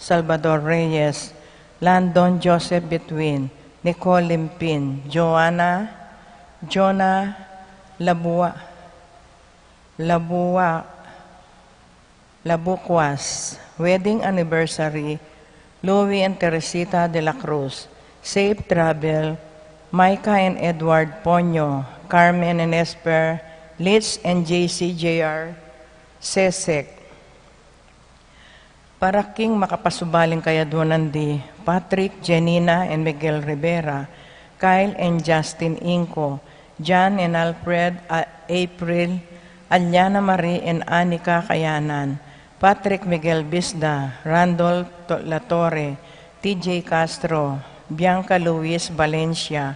Salvador Reyes, Landon Joseph Betwin, Nicole Limpin, Jonah Labuquas, wedding anniversary, Louie and Teresita de la Cruz, safe travel, Micah and Edward Ponyo, Carmen and Esper, Litz and JC Jr. Sesek. Paraking makapasubaling kaya Donandi, Patrick, Janina and Miguel Rivera, Kyle and Justin Inco, John and Alfred, April, Alyana Marie and Anika Kayanan, Patrick Miguel Bisda, Randall Latorre, TJ Castro, Bianca Luis Valencia,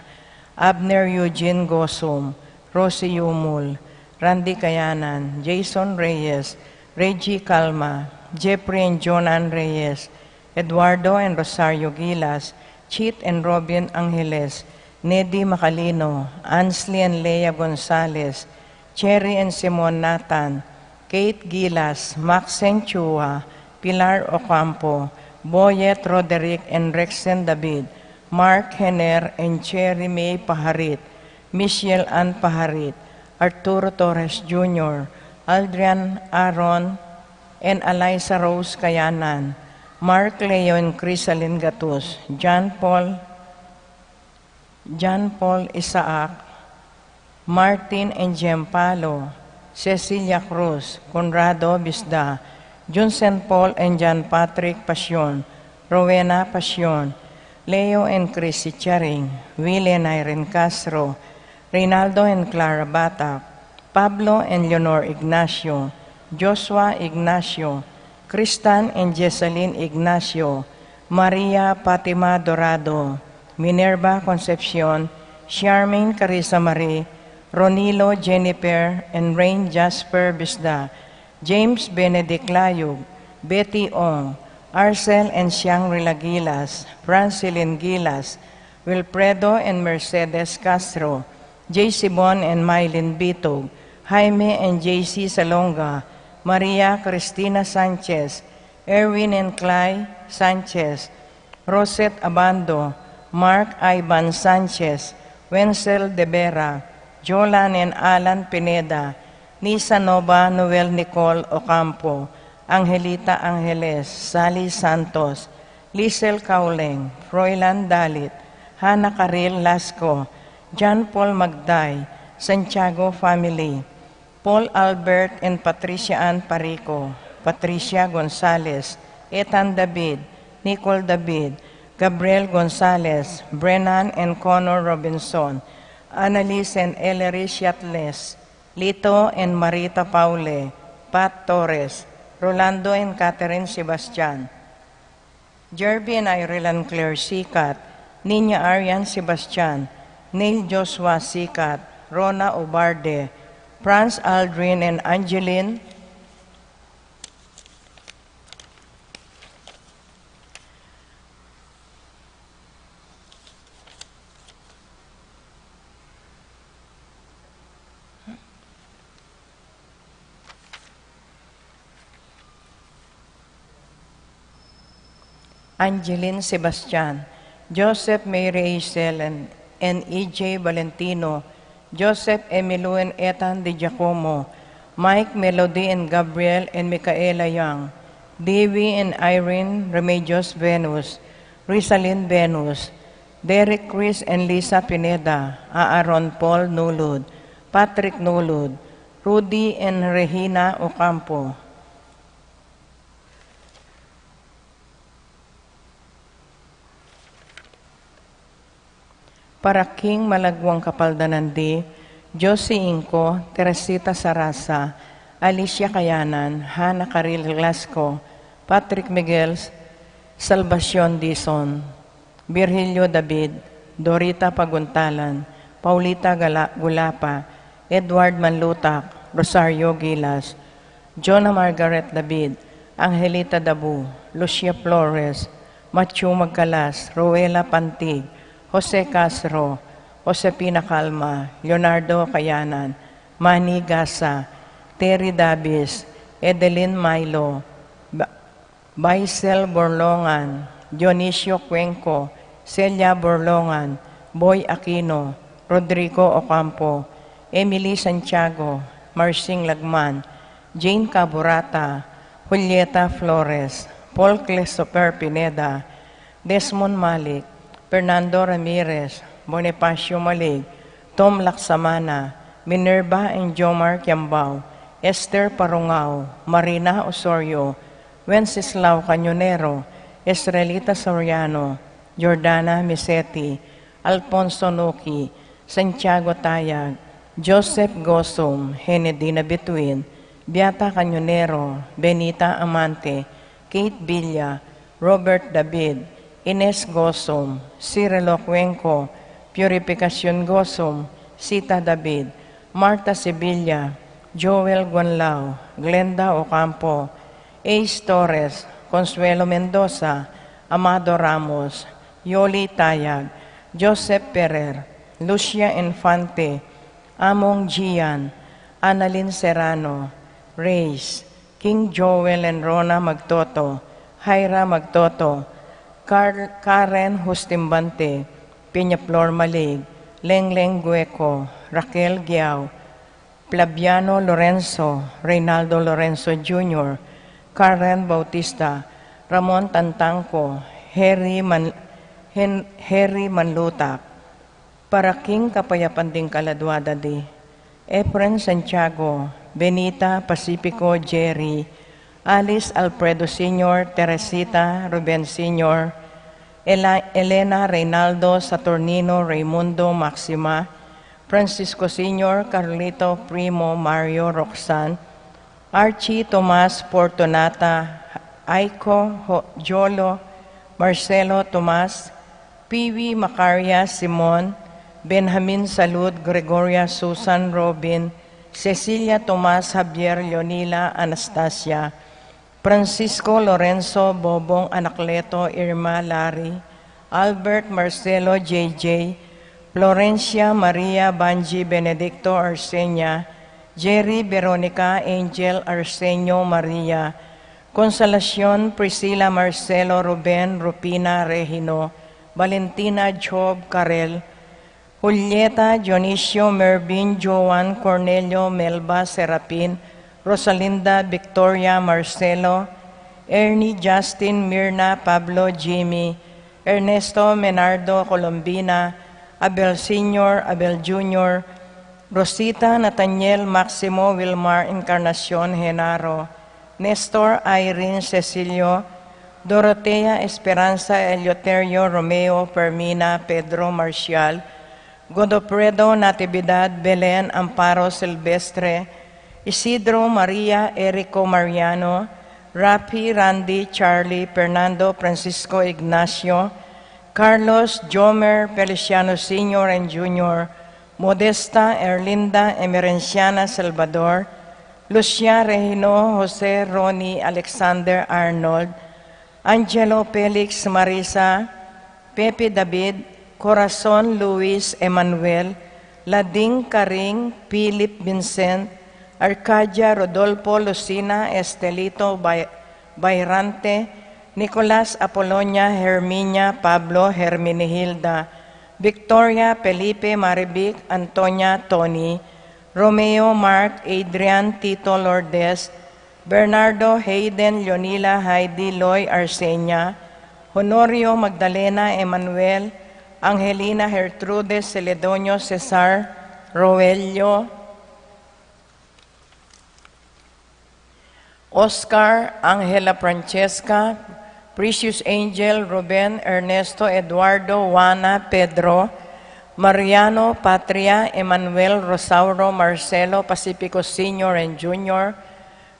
Abner Eugene Gosum, Rosie Yumul, Randy Kayanan, Jason Reyes, Reggie Calma, Jeffrey and Jonan Reyes, Eduardo and Rosario Gilas, Chit and Robin Angeles, Nedy Macalino, Ansley and Leia Gonzalez, Cherry and Simon Nathan, Kate Gilas, Maxen Chua, Pilar Ocampo, Boyet Roderick and Rexen David, Mark Henner and Cherry May Paharit, Michelle Ann Paharit, Arturo Torres Jr., Aldrian Aaron, and Eliza Rose Kayanan, Mark Leon Crisalin Gatus, John Paul Isaac, Martin and Jem Palo, Cecilia Cruz, Conrado Bisda, Junsen Paul and John Patrick Pasyon, Rowena Pasyon, Leo and Chrissy Charing, Willie and Irene Castro, Reynaldo and Clara Batak, Pablo and Leonor Ignacio, Joshua Ignacio, Kristan and Jessalyn Ignacio, Maria Fatima Dorado, Minerva Concepcion, Charmaine Carissa Marie, Ronilo Jennifer and Rain Jasper Bisda, James Benedict Layug, Betty Ong, Arcel and Siang Rilagilas, Francilin Gilas, Wilfredo and Mercedes Castro, J. Sibon and Mylene Bitog, Jaime and J.C. Salonga, Maria Cristina Sanchez, Erwin and Clay Sanchez, Rosette Abando, Mark Ivan Sanchez, Wenzel De Vera, Jolan and Alan Pineda, Nisa Nova Noel Nicole Ocampo, Angelita Angeles, Sally Santos, Lizel Kauleng, Froilan Dalit, Hannah Karil Lasco, John Paul Magday, Santiago family, Paul Albert and Patricia Ann Parico, Patricia Gonzalez, Ethan David, Nicole David, Gabriel Gonzalez, Brennan and Connor Robinson, Annalise and Ellery Shatles, Lito and Marita Paule, Pat Torres, Rolando and Catherine Sebastian, Jerby and Ireland Claire Sikat, Nina Arian Sebastian, Neil Joshua Sikat, Rona Obarde, Franz Aldrin and Angeline, Angeline Sebastian, Joseph Mary Hazel and E.J. Valentino, Joseph Emilio and Ethan De Giacomo, Mike Melody and Gabriel and Micaela Young, Davy and Irene Remedios Venus, Rizalyn Venus, Derek Chris and Lisa Pineda, Aaron Paul Nulud, Patrick Nulud, Rudy and Regina Ocampo, Paraking Malagwang Kapaldanandi, Josie Inco, Teresita Sarasa, Alicia Kayanan, Hannah Karil Glasco, Patrick Miguel, Salvacion Dison, Virgilio David, Dorita Paguntalan, Paulita Gulapa, Edward Manlutak, Rosario Gilas, Jonah Margaret David, Angelita Dabu, Lucia Flores, Matthew Magcalas, Rowela Pantig, Jose Castro, Josepina Calma, Leonardo Kayanan, Manny Gasa, Terry Davis, Edeline Milo, Baisel Borlongan, Dionisio Cuenco, Celia Borlongan, Boy Aquino, Rodrigo Ocampo, Emily Santiago, Marcing Lagman, Jane Caburata, Julieta Flores, Paul Clestoper Pineda, Desmond Malik, Fernando Ramirez, Bonifacio Malig, Tom Laksamana, Minerva and Jomar Kiambao, Esther Parungao, Marina Osorio, Wenceslao Cañonero, Estrelita Soriano, Jordana Misetti, Alfonso Noki, Santiago Tayag, Joseph Gosum, Henedina Bituin, Beata Cañonero, Benita Amante, Kate Villa, Robert David, Ines Gosum, Cirilo Cuenco, Purificación Gosum, Sita David, Marta Sevilla, Joel Guanlao, Glenda Ocampo, Ace Torres, Consuelo Mendoza, Amado Ramos, Yoli Tayag, Joseph Ferrer, Lucia Infante, Among Gian, Annalyn Serrano, Reyes, King Joel and Rona Magtoto, Jaira Magtoto, Karen Justimbante, Peñaflor Malig, Lengleng Gueco, Raquel Giao, Flaviano Lorenzo, Reynaldo Lorenzo Jr., Karen Bautista, Ramon Tantangco, Henry Manlutak, para King Kapayapan din Kaladwada di, Efren Santiago, Benita Pacifico Jerry, Alice Alfredo Sr., Teresita Ruben Sr., Elena Reynaldo Saturnino Raimundo Maxima, Francisco Sr., Carlito Primo Mario Roxanne, Archie Tomas Fortunata, Aiko Jolo, Marcelo Tomas, Piwi Macaria Simon, Benjamin Salud Gregoria Susan Robin, Cecilia Tomas Javier Leonila Anastasia, Francisco Lorenzo Bobong Anacleto Irma Lari, Albert Marcelo JJ, Florencia Maria Banji Benedicto Arsenia, Jerry Veronica Angel Arsenio Maria, Consolacion Priscila Marcelo Ruben Rupina Regino, Valentina Job Carel, Julieta Dionisio Mervin Joan Cornelio Melba Serapin, Rosalinda Victoria Marcelo, Ernie Justin Mirna Pablo Jimmy, Ernesto Menardo Colombina, Abel Sr., Abel Jr., Rosita Nathaniel Maximo Wilmar Encarnacion Genaro, Nestor Irene Cecilio, Dorotea Esperanza Eleuterio Romeo Fermina Pedro Marcial, Godofredo Natividad Belen Amparo Silvestre, Isidro Maria Erico Mariano, Rapi Randy Charlie Fernando Francisco Ignacio, Carlos Jomer Feliciano Sr. and Jr., Modesta Erlinda Emerenciana Salvador, Lucia Regino Jose Ronnie Alexander Arnold, Angelo Felix Marisa, Pepe David, Corazon Luis Emanuel, Lading Karing Philip Vincent, Arcadia Rodolfo Lucina Estelito Bayrante, Nicolas Apolonia Herminia Pablo Herminihilda, Victoria Felipe Maribic Antonia Tony, Romeo Mark Adrian Tito Lourdes, Bernardo Hayden Leonila Heidi Loy Arsenia, Honorio Magdalena Emanuel, Angelina Gertrude Celedonio Cesar Roelio, Oscar Angela Francesca, Precious Angel Ruben Ernesto Eduardo Juana Pedro, Mariano Patria Emmanuel Rosauro Marcelo Pacifico Sr. and Jr.,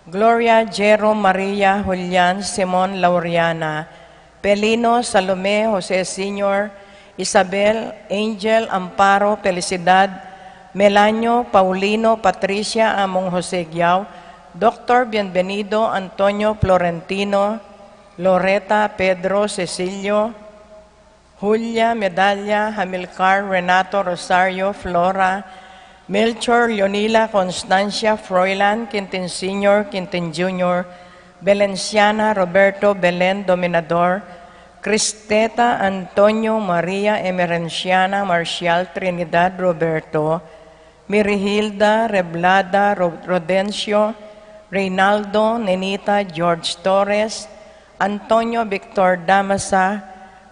Gloria Jero Maria Julian Simon Laureana, Pelino Salome Jose Sr., Isabel Angel Amparo Felicidad, Melanio Paulino Patricia Among Jose Giao, Dr. Bienvenido Antonio Florentino, Loreta Pedro Cecilio, Julia Medalla Hamilcar Renato Rosario Flora, Melchor Leonila Constancia Froilan Quintin Sr., Quintin Jr., Valenciana Roberto Belen Dominador, Cristeta Antonio Maria Emerenciana Marcial Trinidad Roberto, Mirihilda Reblada Rodencio, Reynaldo Nenita George Torres, Antonio Victor Damasa,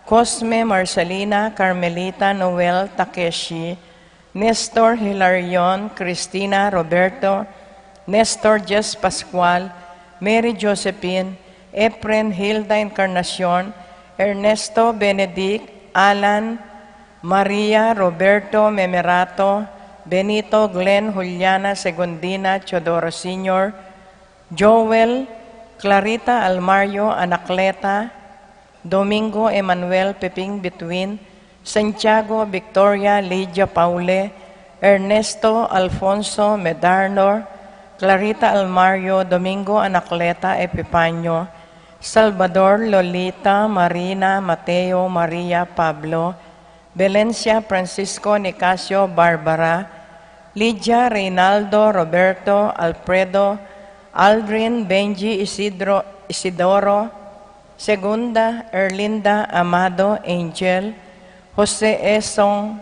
Cosme Marcelina Carmelita Noel Takeshi, Nestor Hilarion Cristina Roberto, Nestor Jess Pascual, Mary Josephine, Efren Hilda Encarnacion, Ernesto Benedict, Alan, Maria Roberto Memerato, Benito Glenn Juliana Segundina Chodoro Sr., Joel Clarita Almario Anacleta, Domingo Emmanuel Peping Bituin, Santiago Victoria Lydia Paule, Ernesto Alfonso Medarnor, Clarita Almario Domingo Anacleta Epipanyo, Salvador Lolita Marina Mateo Maria Pablo, Valencia Francisco Nicasio Barbara, Lydia Reynaldo Roberto Alfredo, Aldrin Benji Isidoro, Segunda Erlinda Amado Angel, Jose Esong,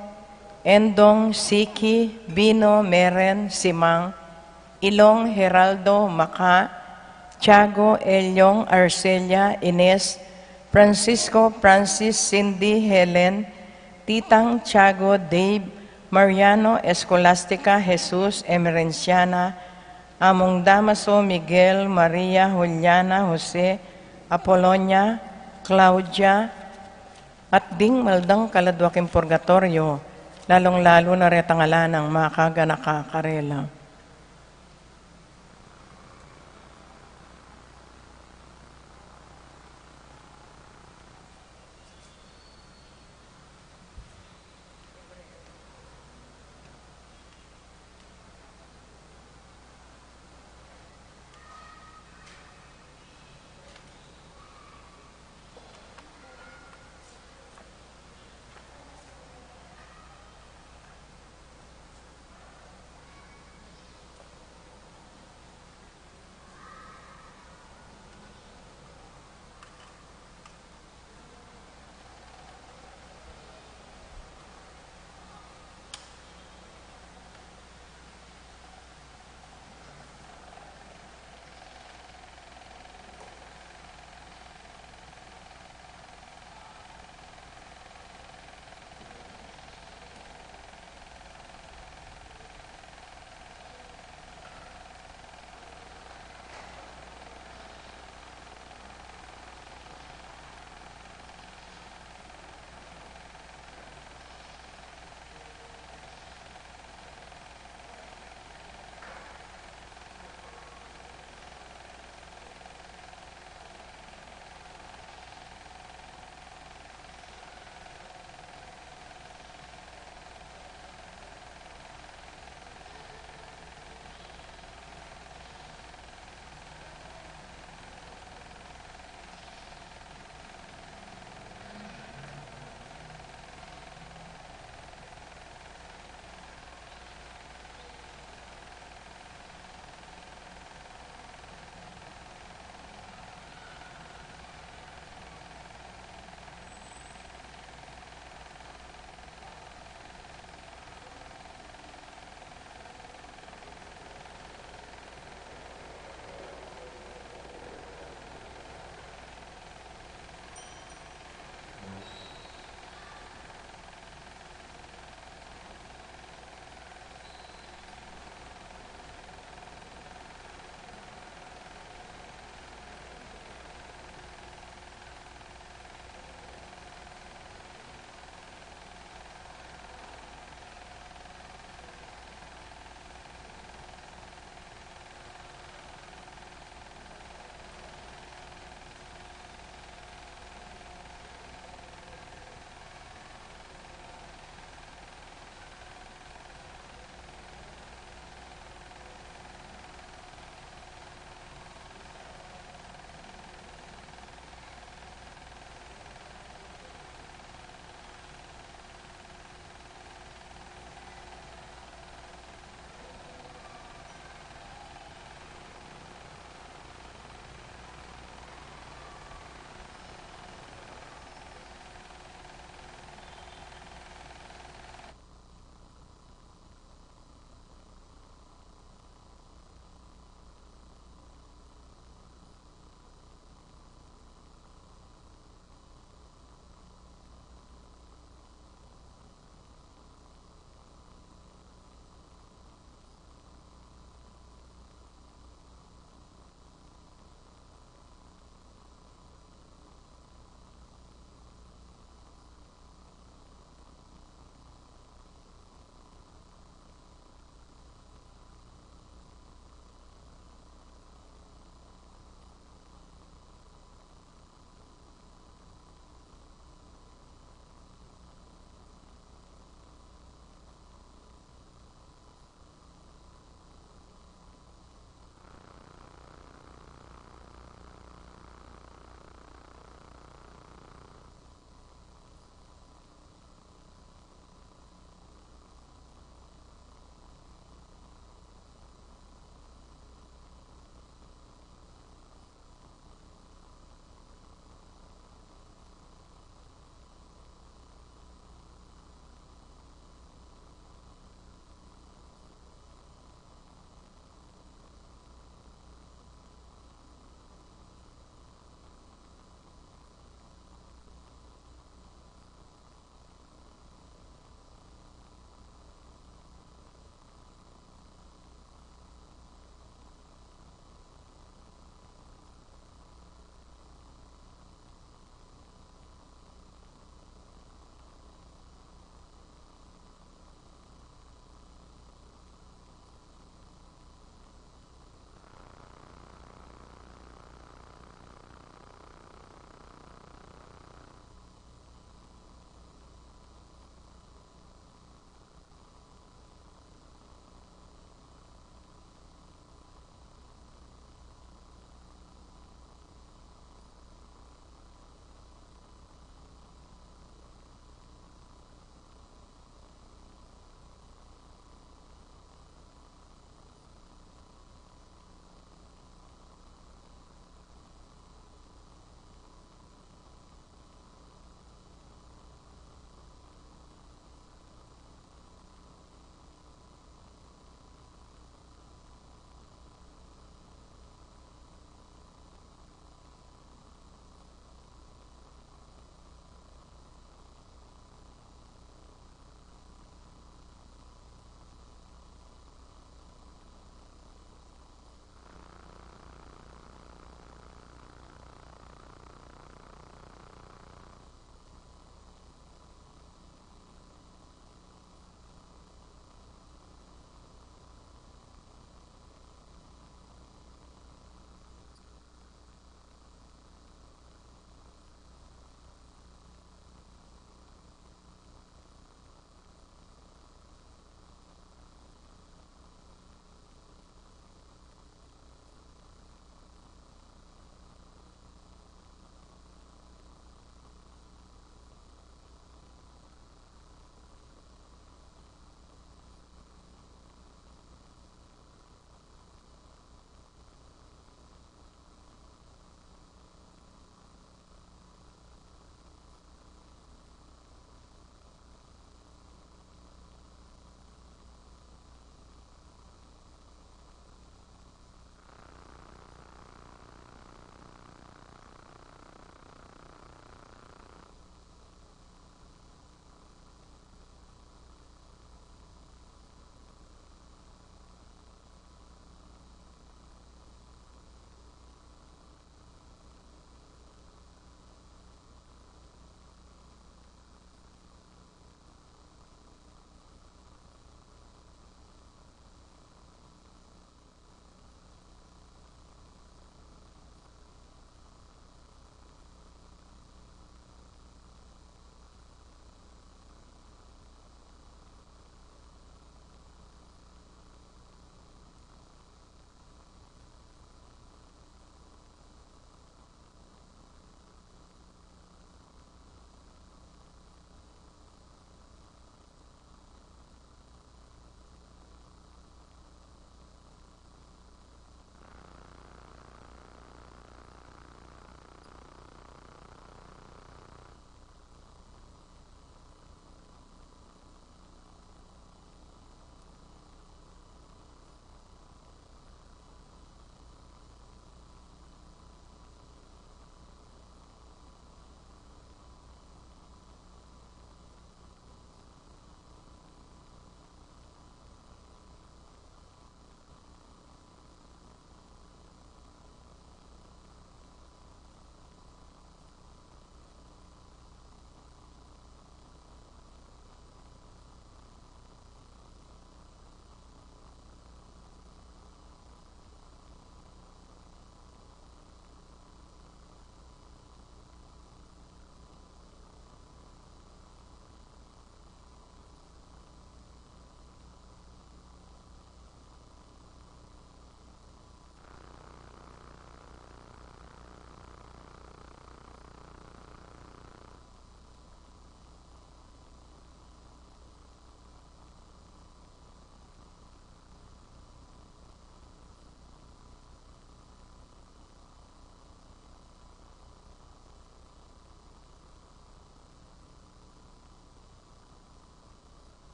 Endong Siki, Bino Meren Simang, Ilong Geraldo Maca, Tiago Elyong Arcelia Ines, Francisco Francis Cindy Helen, Titang Tiago Dave, Mariano Escolastica Jesus Emerenciana, Among Damaso Miguel Maria Juliana Jose Apolonia Claudia, at ding maldang kaladwaking purgatorio, lalong-lalo na retangala ng makaga nakakarela.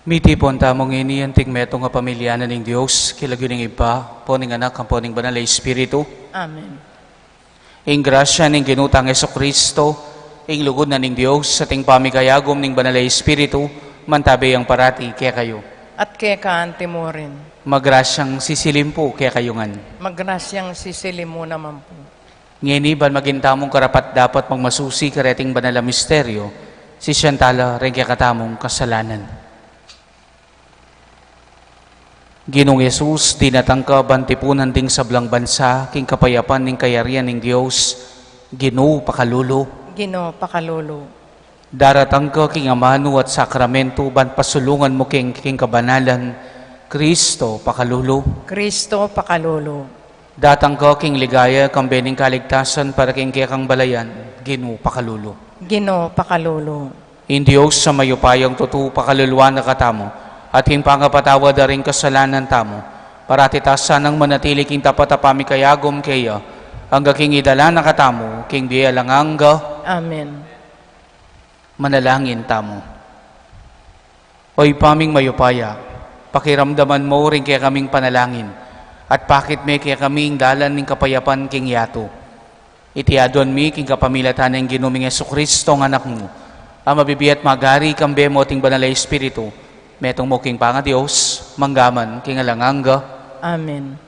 Mitipon tamong iniyanting metong nga pamilyanan ng Diyos, kilagyo ng iba, poning anak, ang poning banal na Espiritu. Amen. Ing grasya ng ginutang Yeso Kristo, ing lugod na ng Diyos, sa ting pamigayagom ng banal na Espiritu, mantabi ang parati kaya kayo. At kaya kaante mo rin. Magrasyang sisilim po kaya kayungan. Magrasyang sisilim mo naman po. Nginiban magintamong karapat dapat magmasusi kareting banal na misteryo, si Shantala rin kaya katamong kasalanan. Ginong Yesus, dinatangka bantipunan ding sablang bansa, king kapayapan ning kayarian ng Diyos, Ginoo pakalulo. Ginoo pakalolo. Daratang ka king amano at sakramento, ban pasulungan mo king kabanalan, Kristo pakalulo. Kristo pakalolo. Datang ka king ligaya, kambening kaligtasan para king kang balayan, Ginoo pakalulo. Ginoo pakalolo. In Diyos sa mayupayang tutu pakaluluan na katamo, at king pangapatawa da rin kasalanan tamo, para titasan ng manatili king tapatapami kayagom kaya, hangga king idala na katamo, king biya langangga, Amen. manalangin tamo. Oy paming mayupaya, pakiramdaman mo rin kaya kaming panalangin, at bakit may kaya kaming dalan ng kapayapan king yato. Itiadon mi king kapamilatan ng ginuming Jesucristo ng anak mo, ang mabibiyat magari kambe mo ting banal na Espiritu, metong mo king panga Diyos, manggaman king alanganga. Amen.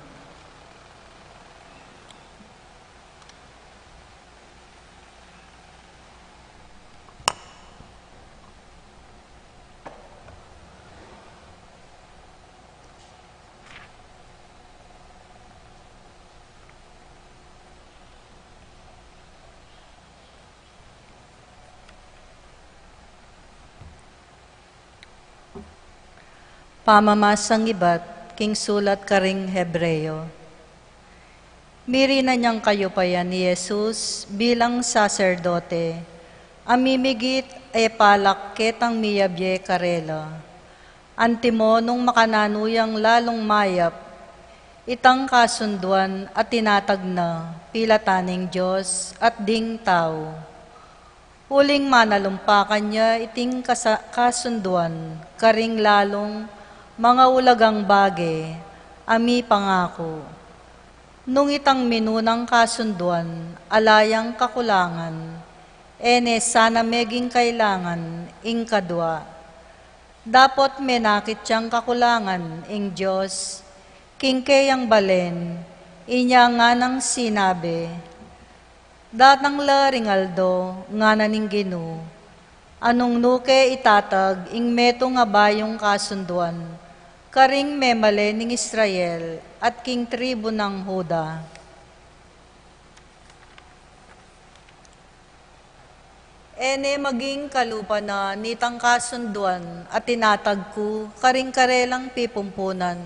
Pamamasang iba't king sulat karing Hebreyo. Miri na niyang kayo pa yan ni Jesus bilang saserdote. Amimigit e palak ketang miyabye karela. Antimo nung makananuyang lalong mayap, itang kasunduan at tinatag na pilataning Diyos at ding tao. Huling manalumpakan niya iting kasunduan, karing lalong mga ulagang bage, ami pangako. Nung itang minunang kasunduan, alayang kakulangan, ene sana meging kailangan, ing kadwa. Dapat menakit siyang kakulangan, ing Diyos, king kayang balen, inya nga nang sinabi, datang la ringaldo, nga naning Ginoo, anong nuke itatag, ing meto nga bayong kasunduan, karing memale ning Israel at king tribo ng Huda. Ene maging kalupa na nitang kasunduan at tinatag ko karing karelang pipumpunan,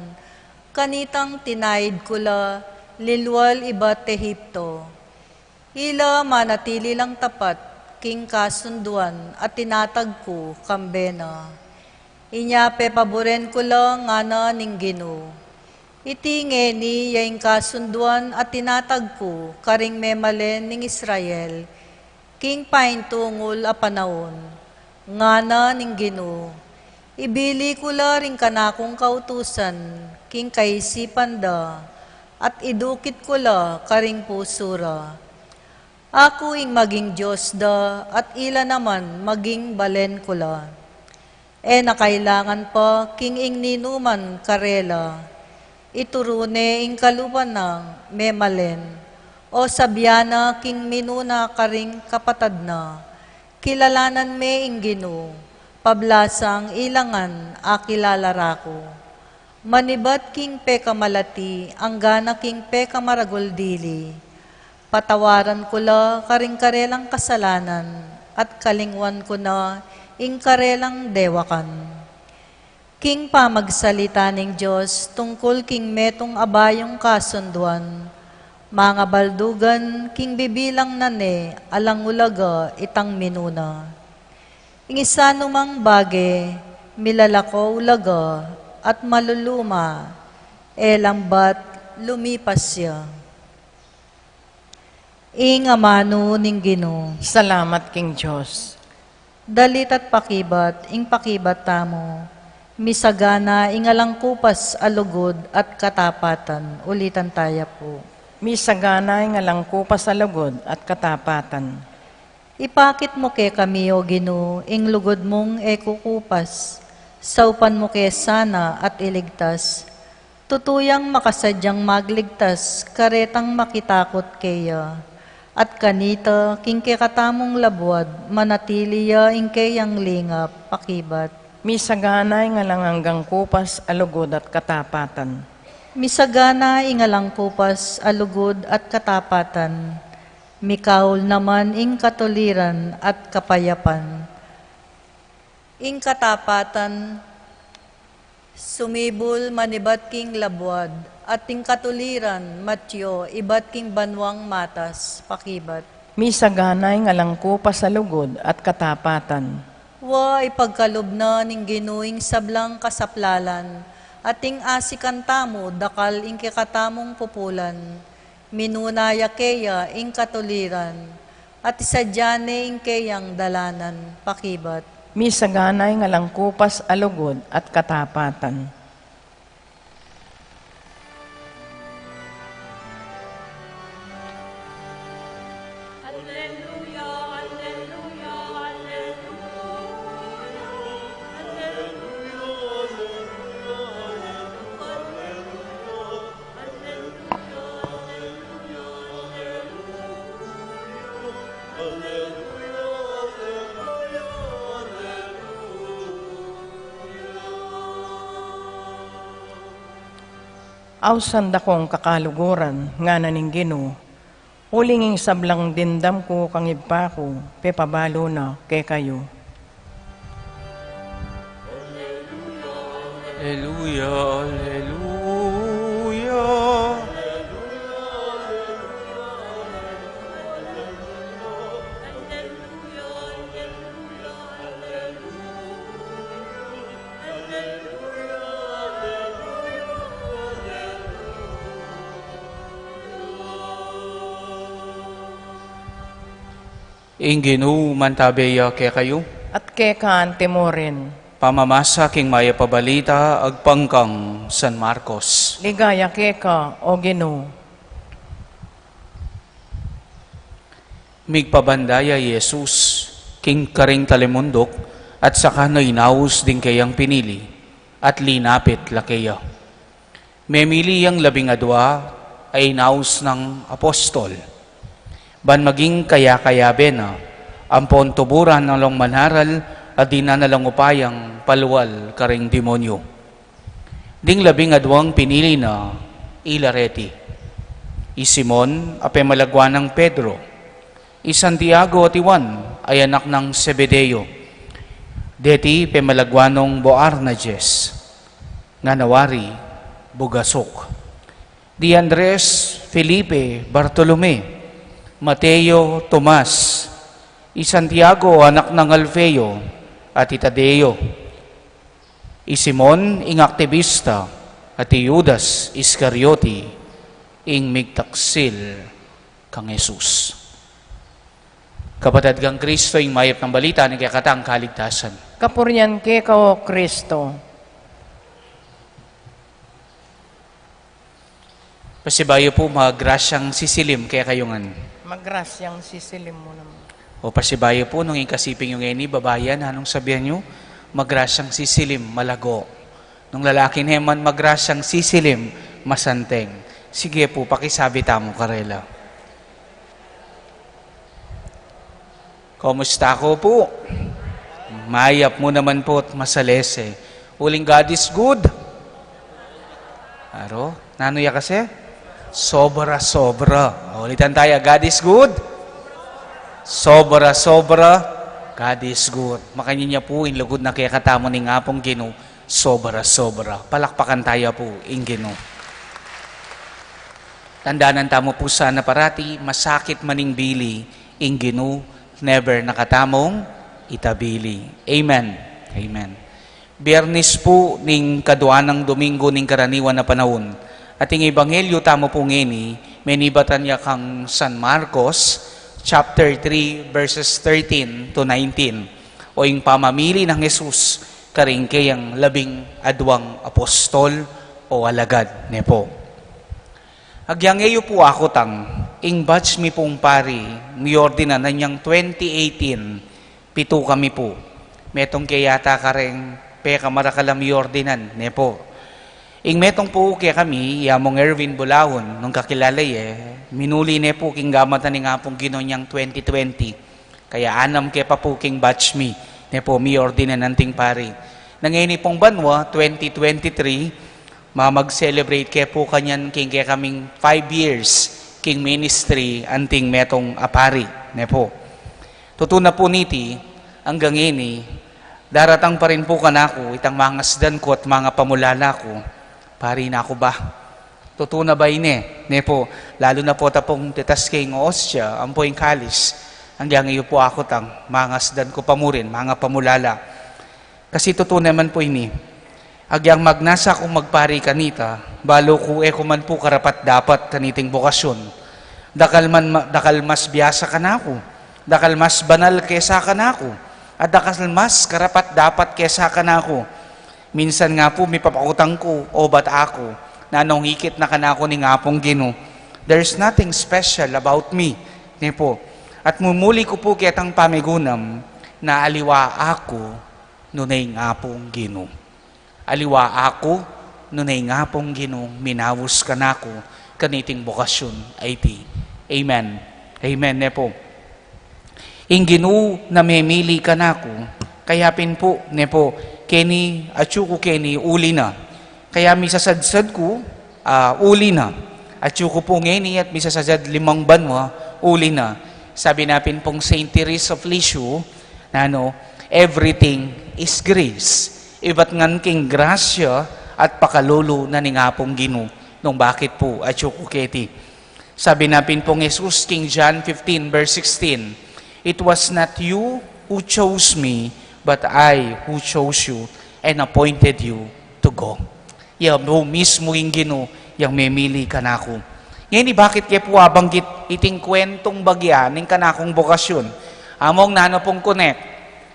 kanitang tinaid kula lilwal iba't Ehipto. Ila manatili lang tapat king kasunduan at tinatag ko kambena. Inya pe paboren ko lang nga na ning Ginoo. Itinge ni yaing kasunduan at tinatag ko karing memalen ning Israel, king paintungol a panahon, nga na ning Ginoo. Ibili ko la ring kanakong kautusan, king kaisipan da, at idukit ko la karing pusura. Ako ing maging Diyos da, at ila naman maging balen ko la. E nakailangan pa king ing ninuman karela, iturune ing kaluban ng memalen, o sabyana king minuna karing kapatad na, kilalanan me ing Ginoo, pablasang ilangan akilalara ko. Manibat king peka malati, ang gana king peka maraguldili, patawaran ko la karing karelang kasalanan, at kalingwan ko na ing karelang dewakan. King pamagsalita ng Diyos tungkol king metong abayong kasunduan, mga baldugan king bibilang nane alang ulaga itang minuna. Ing isa numang bage, milalako ulaga at maluluma, lambat lumipas siya. Ing amano ning Ginoo. Salamat king Diyos. Dalit at pakibat, ing pakibat tamo, Misagana, ingalang kupas, alugod, at katapatan. Ulitan tayo po. Misaganay nga lang ko pasalugod at katapatan. Ipakit mo ke kami, O Ginoo, ing lugod mong ekukupas. Saupan mo ke sana at iligtas. Tutuyang makasadyang magligtas, karetang makitakot keya. At kanita, king katamong labwad, manatiliya ing kayang lingap, pakibat. Misaganay nga lang hanggang kupas, alugod at katapatan. Misagana ingalang kupas, alugod at katapatan. Mikaul naman ing katuliran at kapayapan. Ing katapatan, sumibol manibat king labwad, at ing katuliran, matyo, ibat king banwang matas, pakibat. Misaganay nga lang kupas, alugod at katapatan. Wa ipagkalubna ning ginuing sablang kasaplalan, ating asikan tamo dakal ing kikatamong pupulan, minunaya keya ing katuliran, at isadyane ing keyang dalanan, pakibat. Misaganay nga lang kupas, alugod at katapatan. Awsan dakong kakaluguran nga naning Ginoo. Ulinging sablang dindam ko kang ibpa ko, pepabalo na kay kayo. Alleluia, alleluia. Inginu mantabeya kay kayo, At kekan timorin, pamamasa king maya pabalita agpangkang San Marcos. ligaya keka o Ginoo. Migpabandaya Jesus, king karing talimundok, at saka na inaus din kayang pinili, at linapit lakeya. Memili ang 12 ay inaus ng apostol. Ban maging kaya-kayabe na, ampon tuburan ng long manharal, at di na nalang upayang paluwal karing demonyo. Ding 12 pinili na ilareti. Simon, ape malagwan ng Pedro. Santiago at Juan, ay anak ng Zebedeo. Deti, pemalagwanong Boanerges, nga nawari, Bugasok. Di Andres, Felipe, Bartolome, Mateo, Tomas, Santiago, anak ng Alfeo, at Tadeo, Simon, ing aktivista, at Judas Iscariote, ing migtaksil kang Jesus. Kapatid kang Kristo, ing mayap ng balita, ng kakatang kaligtasan. Kapuryan keka o Kristo. Pasibayo po magrasyang sisilim kaya kayongan. Magrasyang sisilim mo naman. O pasibayo po nung ikasiping yung eni, babayan, anong sabihan nyo? Magrasyang sisilim, malago. Nung lalaki naman, magrasyang sisilim, masanteng. Sige po, pakisabi tamo karela. Kumusta ko po? Mayap mo naman po at masalese. Uling God is good. Aro? Nanoya kasi? Sobra-sobra. Ulitan tayo, God is good. Sobra-sobra. God is good. Makanya niya po, inlugod na kaya katamo ni nga pong Ginoo. Sobra-sobra. Palakpakan tayo po, in Ginoo. Tandaanan tamo po sana parati, masakit maning bili, in Ginoo, never nakatamong itabili. Amen. Amen. Biyernes po ning kaduanang Domingo ning karaniwan na panahon. Ating ebanghelyo tamo po ngeni, menibatan niya kang San Marcos, chapter 3, verses 13 to 19. O yung pamamili ng Jesus, karing kayang 12 apostol o alagad ne po. Agyangayo po ako tang ing batch mi pong pari mi ordinan na niyang 2018 pito kami po. Metong kayata kareng pe kamarakalam mi ordinan ne po. Ing metong po kaya kami, yamong Erwin Bulawon, nung kakilalay minuli ne po king gamatan ni nga pong ginonyang 2020. Kaya anam kaya pa po king batch mi, ne po mi ordinan nanting pari. Nangyayani pong banwa, 2023, mag-celebrate kaya po kanyan king kaya kaming 5 years king ministry anting metong apari, ne po. Tutuna po niti, hanggang ini, daratang pa rin po kanako, itang mga asdan ko at mga pamulala ko, pari na ako ba? Tutuna ba ini? Ne po, lalo na po tapong titas kay ng Ostia, ang po yung kalis. Hanggang iyo po ako tang mga asdan ko pamurin, mga pamulala. Kasi tutuna man po ini. Agyang magnasa kung magpari kanita, balo ko man po karapat dapat kaniting bokasyon. Dakal mas biyasa ka na ako. Dakal mas banal kesa ka na ako. At dakal mas karapat dapat kesa ka na ako. Minsan nga po, may papakutang ko, o ba't ako, na anong hikit na kanako ni nga pong Gino. There's nothing special about me. Ne po. At mumuli ko po kitang pamigunam na aliwa ako nunay nga pong Gino. Aliwa ako nunay nga pong Gino, minawos ka na ako, kaniting bokasyon ay ti. Amen. Amen, ne po. Ing Gino na memili ka na ako, kaya pin po, ne po, Kenny, atsuko Kenny, uli na. Kaya misasadsad ko, uli na. Atsuko po ngeni at misasadzad 5 banwa, uli na. Sabi napin pong Saint Therese of Lisieux, na everything is grace. Iba't ngan king grasya at pakalolo na ni nga pong Gino. Nung bakit po, atsuko Keti. Sabi napin pong Jesus, King John 15 verse 16, it was not you who chose me, but I who chose you and appointed you to go. Yung mismo yung Gino, yung memili ka na ako. Ngayon, bakit kayo po abanggit iting kwentong bagyan ng kanakong bokasyon? Among nano pong connect.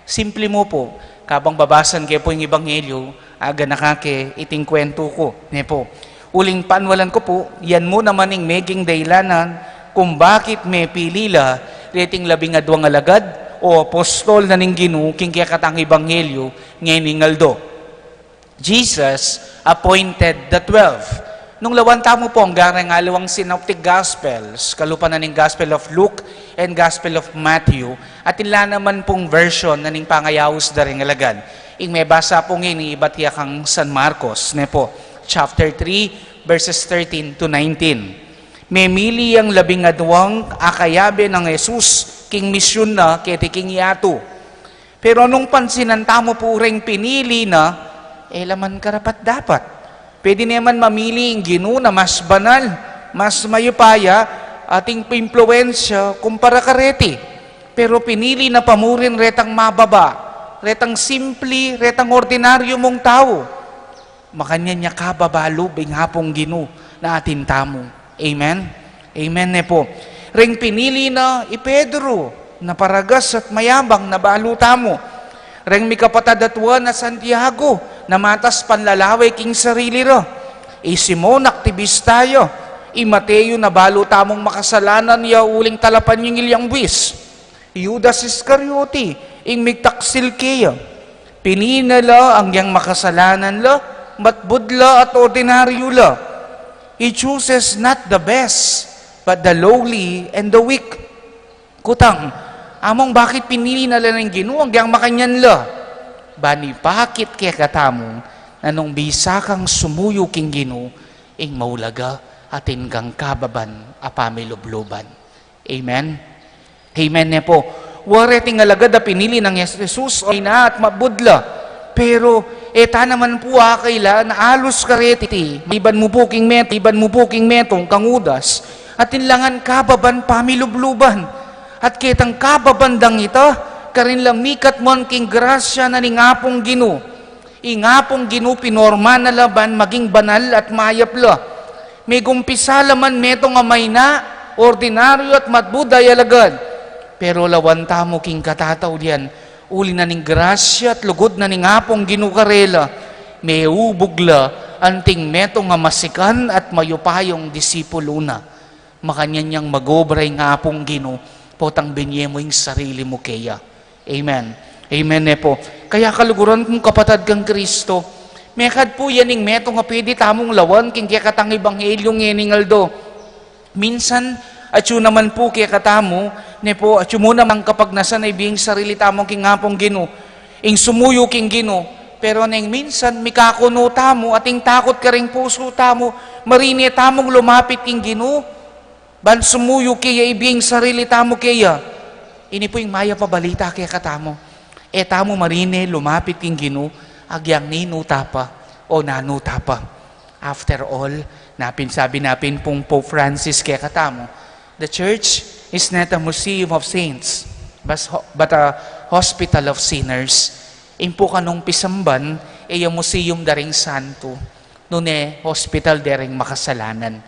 Simple mo po, kabang babasan kayo po yung Ebanghelyo, aga nakake iting kwento ko. Ne po. Uling panwalan ko po, yan mo naman yung meging daylanan kung bakit may pilila reting 12 alagad o apostol na ning Gino, king kaya katang Ebanghelyo, ngayon Aldo. Jesus appointed the 12. Nung lawanta mo po, ang garang alawang synoptic gospels, kalupa na ning Gospel of Luke and Gospel of Matthew, at ila naman pong version na ning pangayawos da rin alagad. Ing may basa po ngayon, iba't kang San Marcos, ne po, chapter 3, verses 13 to 19. Memili ang 12 akayabe ng Jesus, king misyon na, kete king yato. Pero nung pansinanta mo po ring pinili na, laman karapat dapat. Pwede naman mamili ang Gino na mas banal, mas mayupaya, ating impluensya kumpara kareti. Pero pinili na pamurin retang mababa, retang simple, retang ordinaryo mong tao. Makanya niya kababalo, bing hapong Gino na atin tamo. Amen? Amen ne po. Ring pinili na Pedro na paragas at mayabang na baluta mo. Ring mikapatadatwa na Santiago na matas panlalaway king sarili ro. Simon aktibistayo. Mateo na baluta mong makasalanan ya uling talapan yung ilyang buwis. Judas Iscariote ing migtaksil kaya. Pininala ang yang makasalanan la, matbudla at ordinaryo la. He chooses not the best, but the lowly and the weak. Kutang, among bakit pinili na lang ng Gino, hanggang makanyan la. Bani, bakit kaya katamo, na nung bisa kang sumuyo king Gino, ing maulaga atin kang kababan, apamilubluban. Amen? Amen ne po. Wari tingalagad na pinili ng Jesus, ay na at mabudla. Pero, eta naman po kaila na alos kareti, iban mo po king metong kangudas, at inlangan kababan pamilubluban. At kitang kababandang ita, karin lang mikat mon king grasya na ni ngapong Gino. Ingapong Gino pinorma na laban maging banal at mayapla. May gumpisa laman metong amay na, ordinaryo at matbuday alagad. Pero lawanta mo king katataw diyan, uli na ning grasya at lugod na ning apong ginukarela, may ubugla, anting meto nga masikan at mayupayong disipulo na. Makanyan niyang magobray nga apong Gino, potang binye mo yung sarili mo kaya. Amen. Amen po. Kaya kaluguran kong kapatad kang Kristo, mekad po yaning meto nga pwede tamong lawan, king kaya katang ebanghelyo ngeningaldo. Minsan, at yun naman po kaya katamo, po, at yun mo naman kapag nasa na ibing sarili tamong king apong Gino, ing sumuyo king Gino, pero nang minsan, mikakuno tamo, ating takot ka rin puso tamo, marini tamong lumapit king Gino, ban sumuyo kaya ibing sarili tamo kaya, ini po yung maya pabalita kaya katamo, tamo marine lumapit king Gino, agyang ninuta pa, o nanuta pa. After all, sabi napin pong Pope Francis kaya katamo, the church is not a museum of saints, but a hospital of sinners. Impo kanong pisamban, yung museum daring santo, nune hospital daring makasalanan.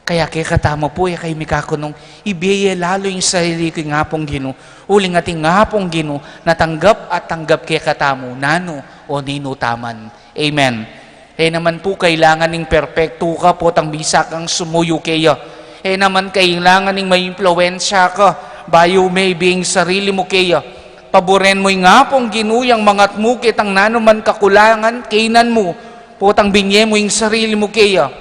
Kaya kaya katamo po, kay mikakunong ibeye lalo yung sarili ko nga pong Gino, uling ating nga pong Gino, natanggap at tanggap kaya katamo, nano o ninutaman. Amen. Naman po kailangan ng perpekto ka po, tang bisa kang sumuyo kaya. Naman kailangan ng may impluensya ka, bayo may being sarili mo kaya. Paboren mo nga pong ginuyang mangat mo, kitang nanuman kakulangan, kainan mo, potang binye mo yung sarili mo kaya.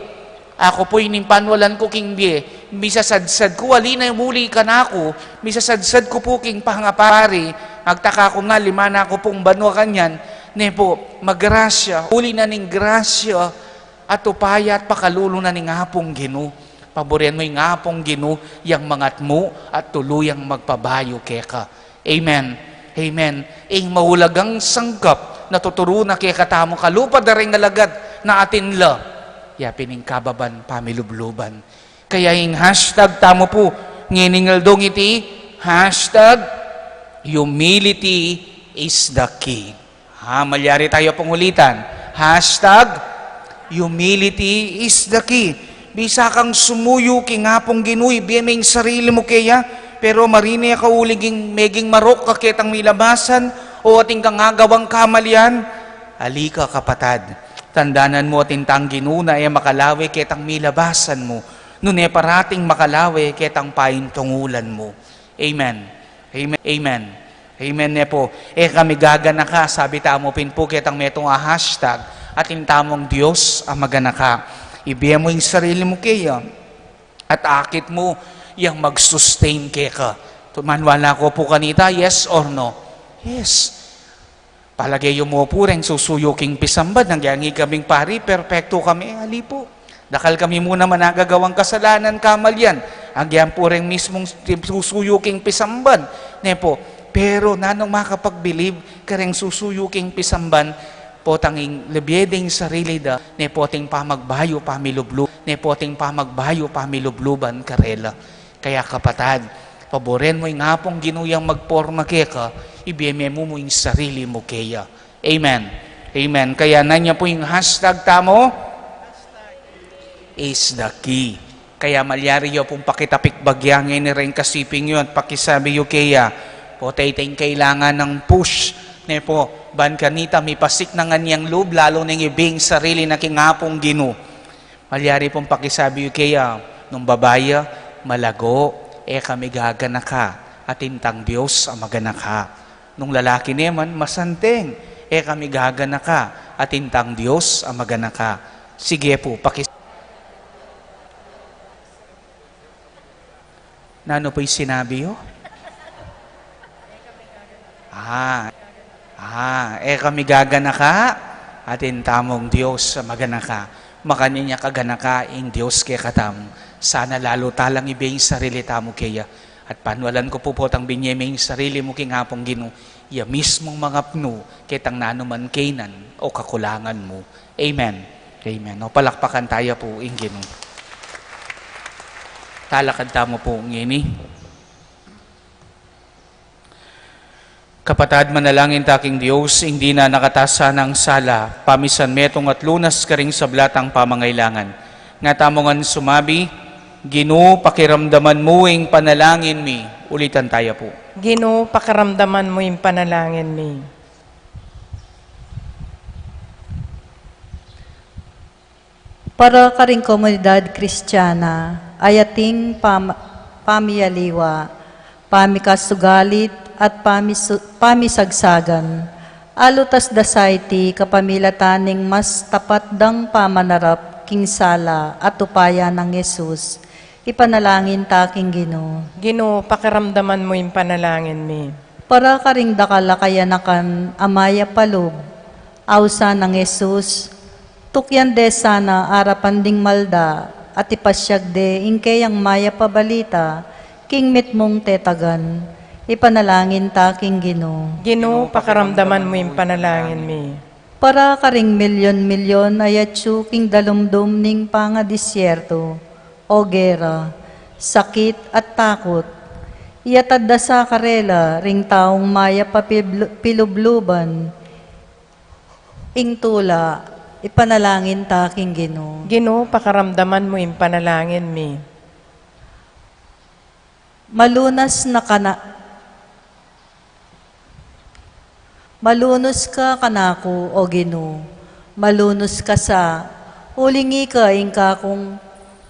Ako po inimpanwalan ko king biye, misasadsad ko, alina muli ka na ako, misasadsad ko po king pangapari, agtaka ko nga, lima na ako pong banwa kanyan, po, magrasya, uli na ning grasya, at upaya at pakalulo na ning hapong Gino. Paboren mo yung hapong Gino, yang mangat mo, at tuluyang magpabayo keka. Amen. Amen. Ing mahulagang sangkap, natuturo na kaya katamo kalupad na rin nalagad na atinla. Yapining kababan, pamilubluban. Kaya yung hashtag tamo po, nginingaldong iti, hashtag humility is the key. Malyari tayo pong ulitan. Hashtag humility is the key. Bisa kang sumuyo king hapong Ginuy, biyeming sarili mo kaya, pero marine ka uliging meging marok kakitang milabasan o ating kang agawang kamalian. Alika kapatad, tandanan mo ating tanggino na makalawi kitang milabasan mo, nun parating makalawi kitang paintungulan mo. Amen. Amen. Amen. Amen po. Kami gaganaka, sabi tamo pin po kitang metong hashtag, ating tamong Diyos ang maganaka. Ibiya mo yung sarili mo kaya, at akit mo yung mag-sustain kaya ka. Tumanwala ko po kanita, yes or no? Yes. Palagay mo po rin susuyuking pisambad, nagyangi kaming pari, perfecto kami, ali po. Dakal kami muna managagawang kasalanan, kamalyan. Agyan po rin mismong susuyuking pisambad. Po, pero nanong makapag-believe ka rin susuyuking pisamban, potanging lebyedeng sarili da, poting pamagbayo pamilublu, poting pamagbayo pamilubluban karela. Kaya kapatad, paboren mo yung hapong ginuyang magporma kaya, ibiyeme mo yung sarili mo kaya. Amen. Amen. Kaya nanya po yung hashtag tamo, is the key. Kaya malyari yo pong pakitapik bagyangin ni rin kasiping yun, pakisabi yo kaya, potayteng kailangan ng push, po, ban kanita, may pasik na nga niyang loob, lalo nang ibing sarili na kingapong Gino. Malyari pong pakisabi yo kaya, nung babaya, malago, kami gaganaka, at intang Diyos ang maganaka. Nung lalaki naman, masanteng, kami gaganaka, at intang Diyos ang maganaka. Sige po, Nano po'y sinabi yo? Kami gaganaka, at intamong Diyos ang maganaka. Makanya niya kaganaka, in Diyos kaya katam. Sana lalo talang ibing sarili tamo kaya. At panwalan ko po potang binyeming sarili mo king hapong Gino, ya mismong mga pno, kitang nanuman kainan o kakulangan mo. Amen. Amen. O palakpakan tayo po, in Gino. Talakad tamo po, ngini. Kapatad, manalangin taking Diyos, hindi na nakatasa ng sala, pamisan metong at lunas ka ring sa blatang pamangailangan. Nga tamongan sumabi, Ginoo, pakiramdaman mo ing panalangin mi. Ulitan tayo po. Ginoo, pakaramdaman mo yung panalangin mi. Para karing komunidad Kristiyana, ayating pamiyaliwa, pamikasugalit at pamisagsagan. Alutas dasay ti kapamilataning mas tapat dang pamanarap king sala at upaya ng Yesus. Ipanalangin taking Ginoo. Ginoo, pakaramdaman mo yung panalangin mi. Para karing dakalakayanakan amaya palub, awsa ng Yesus, tukyan de sana arapan ding malda, at ipasyag de ingkayang maya pabalita, king mitmong tetagan, ipanalangin taking Ginoo. Ginoo, pakaramdaman mo yung panalangin mi. Para karing milyon-milyon ayatsu king dalumdum ning panga disyerto, o gera, sakit at takot, iyatad da sa karela ring taong maya papilubluban, ing tula, ipanalangin taking Ginoo. Ginoo, pakaramdaman mo yung panalangin mi. Malunos ka kanako, o Ginoo. Malunos ka sa ulingi ka ingka kung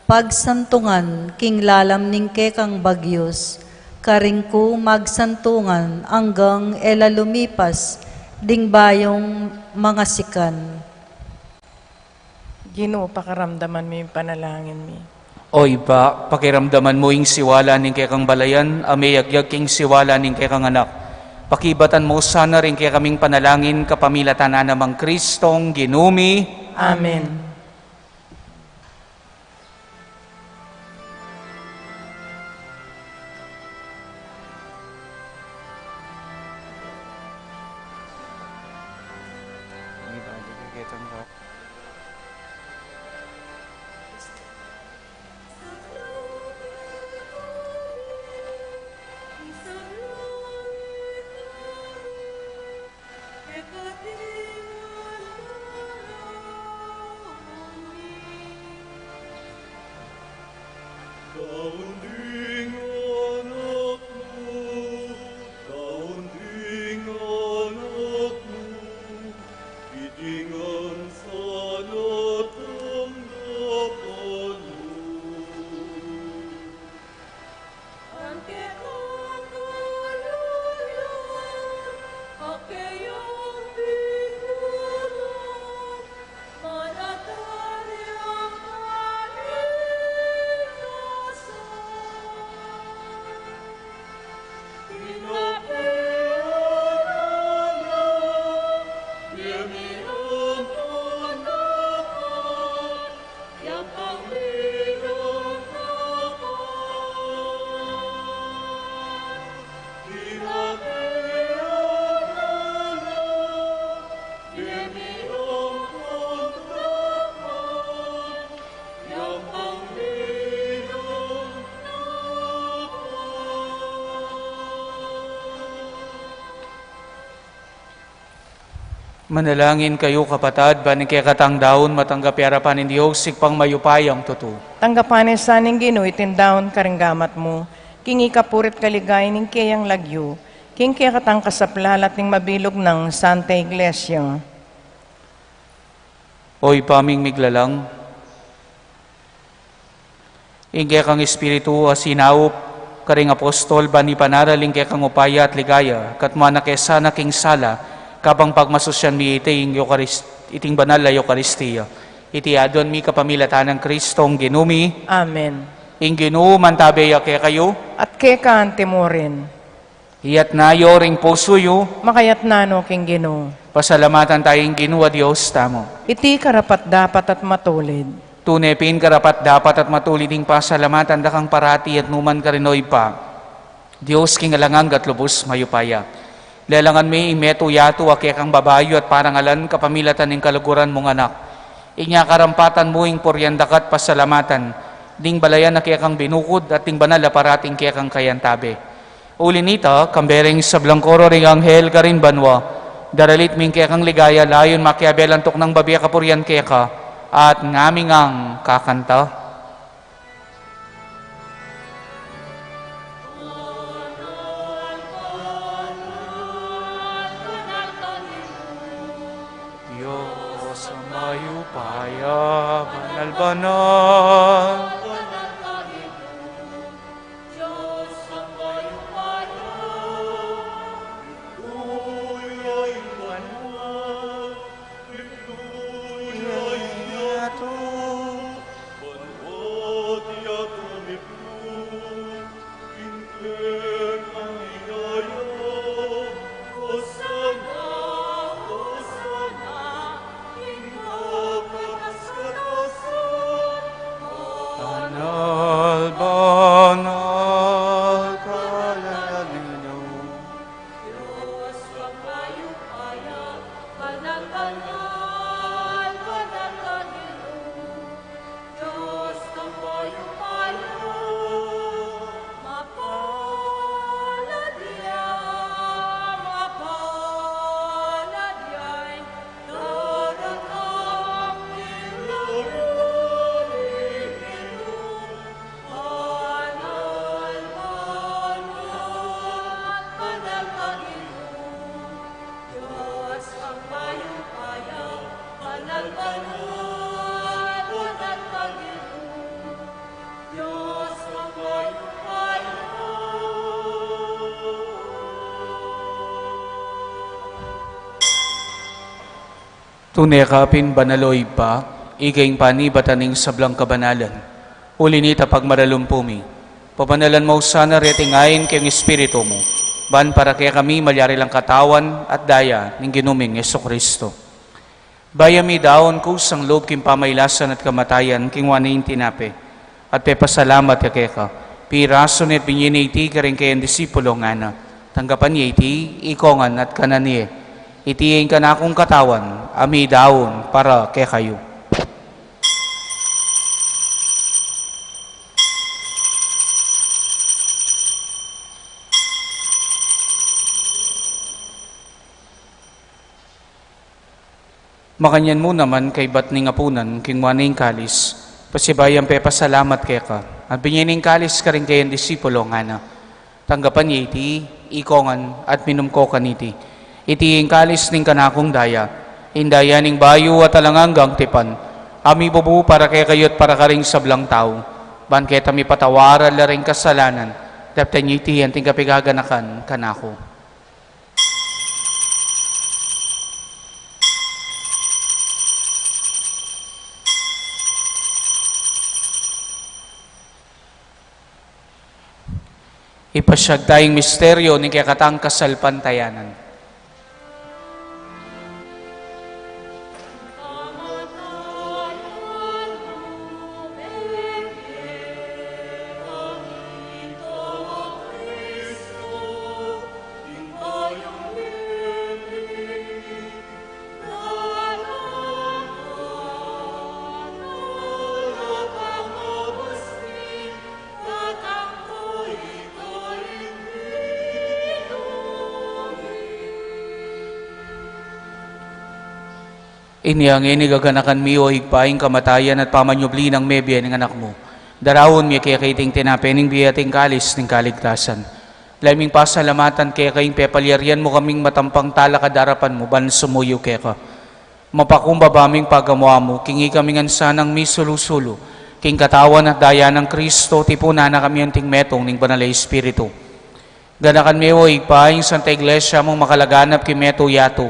pagsantungan king lalam ning kekang bagyos. Karing ko magsantungan hanggang lumipas ding bayong mga sikan. Ginoo, pakaramdaman mo yung panalangin mi. Oy ba, pakiramdaman mo ing siwala ning kekang balayan, ameyagyag king siwala ning kekang anak. Pakibatan mo sana rin kaya kaming panalangin kapamilatan na namang Kristong ginumi. Amen. Kaunting anak mo, itingan sa latang dapan mo. Ante kaguluyan, akayang bigulan, manatali ang Manalangin kayo kapatad, baning kaya katang daon matanggapi harapan ng Diyos, sikpang mayupayang tuto. Tanggapanin sa ning Ginoo, itindahon karinggamat mo. Kingi kapurit kaligay ning kayang lagyo. King kaya katang kasaplalat ning mabilog ng Santa Iglesia. Oy paming miglalang, ingkaya kang Espiritu asinaup, karing apostol, bani panaraling kaya kang upaya at ligaya, katmana kesa na king sala, kabang pagmasusyan mi iting banal na Eucharistia. Iti adon mi kapamilatan ng Kristong ginumi. Amen. Ing Ginoo mantabeya kaya kayo. At kekaan timorin, Iyat na ring pusuyo. makayat nano king Ginoo. Pasalamatan tayong Ginoo a Diyos tamo. Iti karapat dapat at matulid. Tunepin karapat dapat at matuliding pasalamatan dakang parati at numan karinoy pa. Diyos king alangang gat lubos mayupaya. Lelangan mi imeto yato akekang babayo at parangalan kapamilatan ng kaluguran mong anak. Inya karampatan mo ing poryandakat pasalamatan, ding balayan na kekang binukod at ding banal aparating kekang kayantabe. Uli nita, kambereng sa blangkoro ring anghel karin banwa, daralit ming kekang ligaya layon makiabelantok ng babiya kapuryan keka, at ngaming ang kakanta. mayupaya, banal-banal. Diyos ang mayupaya, Uyay banal, Uyay yato, Banwat yato miplu, Inten ang iyaya, Hosana, Hosana, Inapagkaskatasan, Banal-banal kalalino. Diyos ang mayupaya, banal-banal, banal-banal. Diyos ang mayupaya, mapaladya, mapaladya, daratang nilayo, banal-banal, banal-banal. Diyos ang mayupaya, banal-banal, banal-banal. Diyos ang mayupaya. Tunekapin banaloy pa, igaing panibataning sablang kabanalan. Ulinita pagmaralumpumi. Papanalan mo sana retingayin kayong espiritu mo. Ban para kaya kami malyari lang katawan at daya ng ginuming Yeso Kristo. Bayami daon ko sang loob king pamaylasan at kamatayan king wanayin tinape. At pepasalamat ka kaya ka. Piraso net binyini iti ka rin kayang disipulo nga na. Tanggapan niya iti, ikongan at kananiye. Itiyin ka na akong katawan, ami daon para kay kayo. Makanyan mo naman kay batning apunan, king waning kalis, pasibayang pepasalamat kay ka. At binyining kalis ka rin kayang disipulo nga na. Tanggapan niya iti, ikongan at minumko kaniti. Iti kalis ning kanakong daya, indaya ning bayo at alanganggang tipan, ami bubu para kay kayot para karing sablang tao, ban kaya tami patawaran la ring kasalanan, dapten niyo iti ang tingkapigaganakan kanako. Ipasyag tayong misteryo ni kakatang kasalpantayanan. Inyang inigaganakan mi o higpaing kamatayan at pamanyubli ng mebya ng anak mo. Darawon mi kaya kaiting tinapening biyating kalis ng kaligtasan. Laming pasalamatan kaya kayong pepalyarian mo kaming matampang talakadarapan mo, ban sumuyo kaya ka. Mapakumbabaming pagamuha mo, kingi kaming ansanang mi sulusulo, king katawan at daya ng Kristo, tipuna na kami anting metong ning banalay Espiritu. Ganakan mi o higpaing Santa Iglesia mong makalaganap kimeto yato,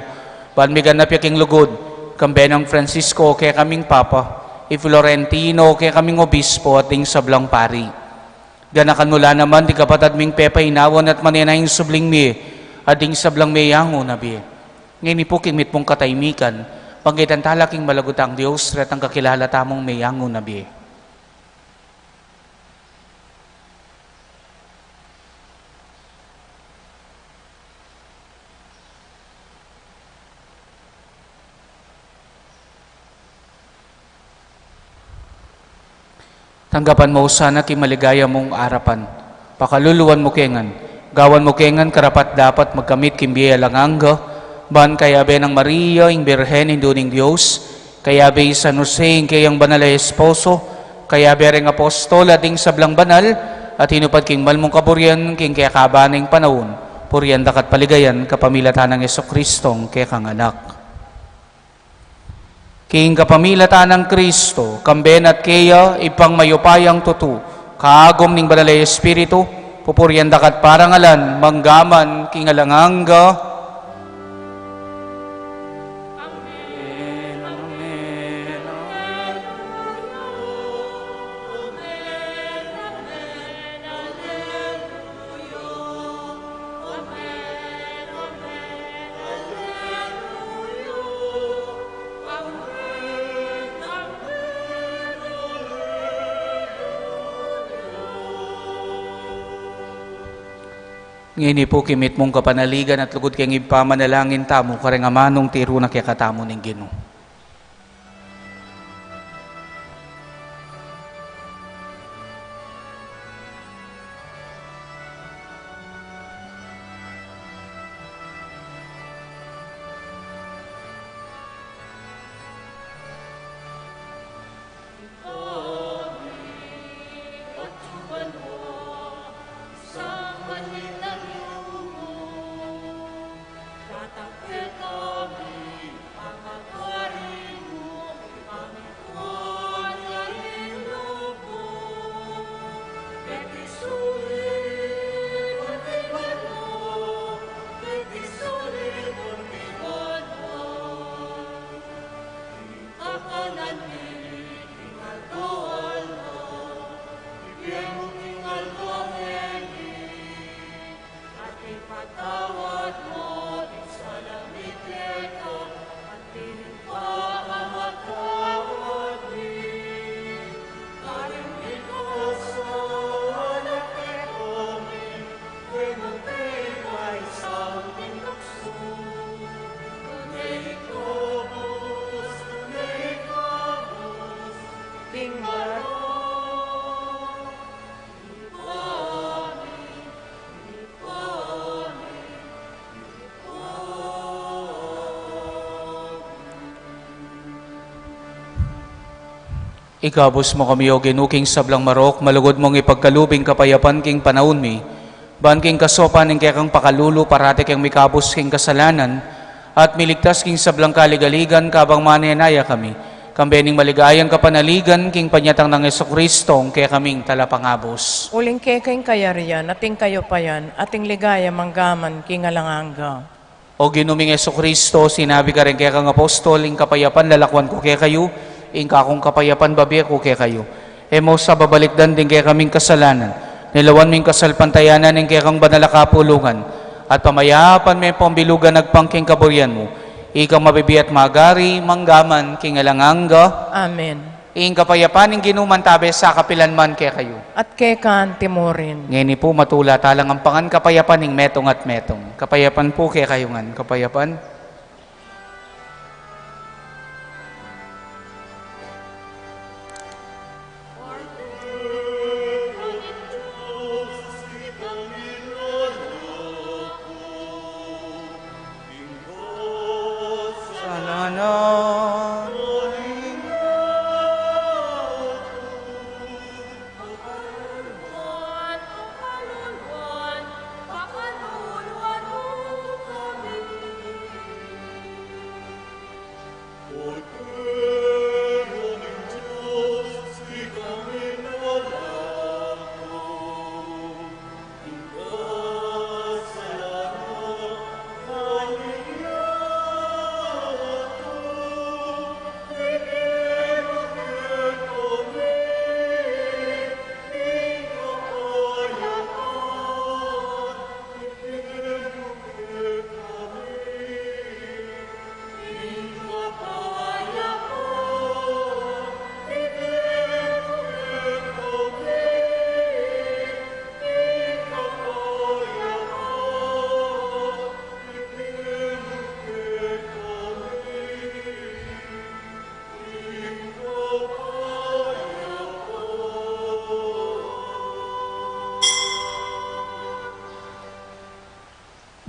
ban mi ganap yaking lugod, Kambenang Francisco kaya kaming Papa, Florentino kaya kaming Obispo at ding sablang pari. Ganakan mula naman di kapatad ming Pepa inawan at maninayin subling mi, at ding sablang mayango na bi. Ngayon po kimit mong kataymikan, panggitan talaking malagutang Diyos, ret ang kakilala tamong mayango na bi. Tanggapan mo sana kimaligaya mong arapan. Pakaluluwan mo kengan. Gawan mo kengan karapat dapat magkamit kimbiya langangga. Ban kaya be ng Maria, ing Birhen, induning Diyos. Kaya be San Jose, ing kayang banal ay esposo. Kaya be ring apostol at ing sablang banal. At hinupad king malmong kaburyan, king kaya kabaning panahon. Puryan dakat paligayan, kapamilatan ng Yeso Kristong kaya kang anak. King kapamilata ng Kristo, kamben at keya, ipang mayupayang tutu, kaagom ning banalay Espiritu, pupuryan dakat parangalan, manggaman, kingalanganga. Ngini po kimit mong kapanaligan at lugod kayong ipamanalangin tamo, kareng amanong tiro na kaya katamo ng Ginoo. Ikabos mo kami o ginuking sablang marok, malugod mong ipagkalubing kapayapan king panahon mi, ban king kasopan ng kayang pakalulo, parati kang mikabos king kasalanan, at miligtas king sablang kaligaligan, kabang manenaya kami, kambening maligayang kapanaligan, king panyatang ng Jesucristo, kaya kaming talapangabos. Uling kekeng kayarian, ating kayo payan, ating ligaya manggaman, kingalanganga. O ginuming Jesucristo, sinabi ka rin kaya kang apostol, ing kapayapan lalakwan ko kaya kayo, ingka kong kapayapan babiya ko kaya kayo. Emo sa babalikdan din kaya kaming kasalanan. Nilawan ming kasalpantayanan ng kaya kang banala kapulungan. At pamayapan may pambilugan nagpangking kaburyan mo. Ikang mabibiyat magari, manggaman, kingalanganga. Amen. Ing kapayapan ng ginuman tabi sa kapilan man kaya kayo. At kekan timorin. Ngayon po matula talang ang pangan kapayapan ng metong at metong. Kapayapan po kaya kayo ngan. Kapayapan.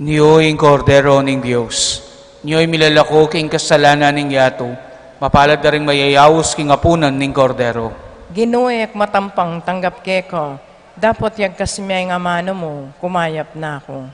Niyo'y kordero ng Diyos, niyo'y milalako king kasalanan ng yato, mapalad na rin mayayawos king apunan ng kordero. Ginuek matampang tanggap keko, dapat yag kasimay nga mano mo, kumayap na ako.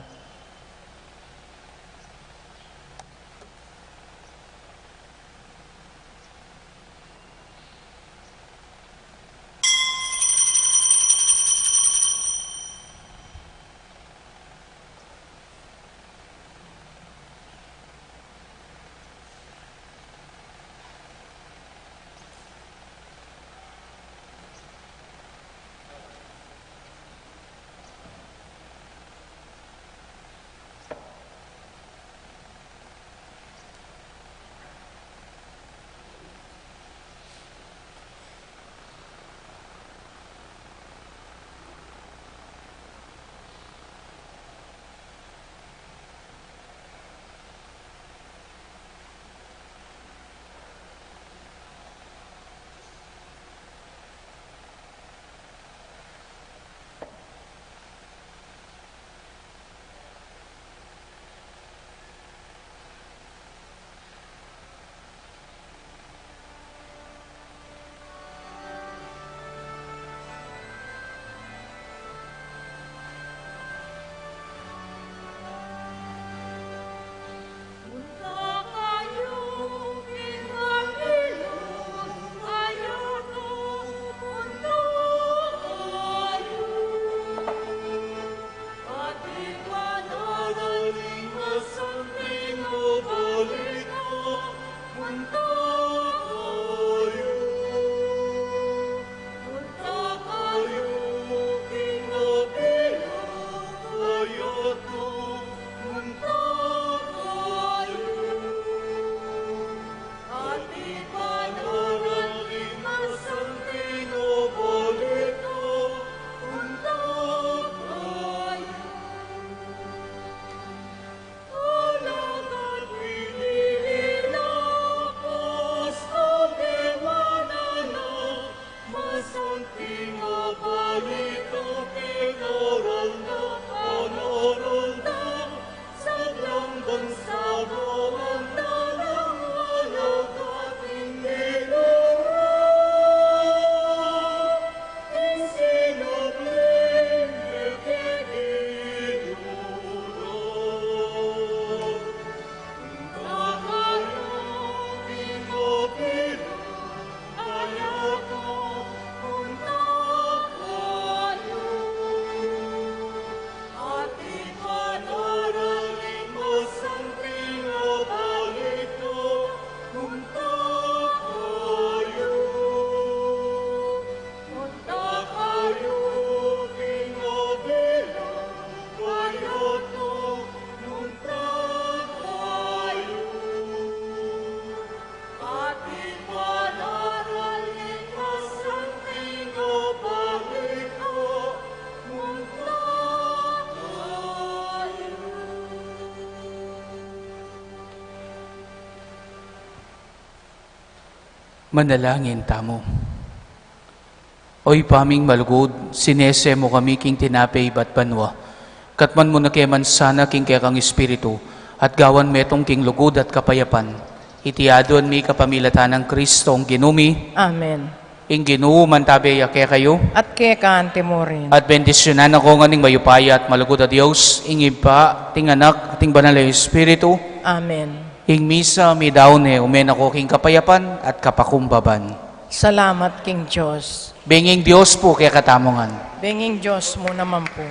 Manalangin tamo. Oy paming malugod, sinese mo kami king tinapay bat banwa. Katman mo na keman sana king kaya kang espiritu, at gawan metong king lugod at kapayapan. Itiadon mi kapamilatan ng Kristo ang ginumi, Amen. ing ginuman tabi kaya kayo, At kaya kaan timorin. at bendisyonan ako nga ning mayupaya at malugod a Diyos, ing ipa, ting anak, ting banal na espiritu, Amen. ing misa mi daone, umen ako king kapayapan at kapakumbaban. Salamat King Diyos. Benging Diyos po kaya katamongan. Benging Diyos mo naman po.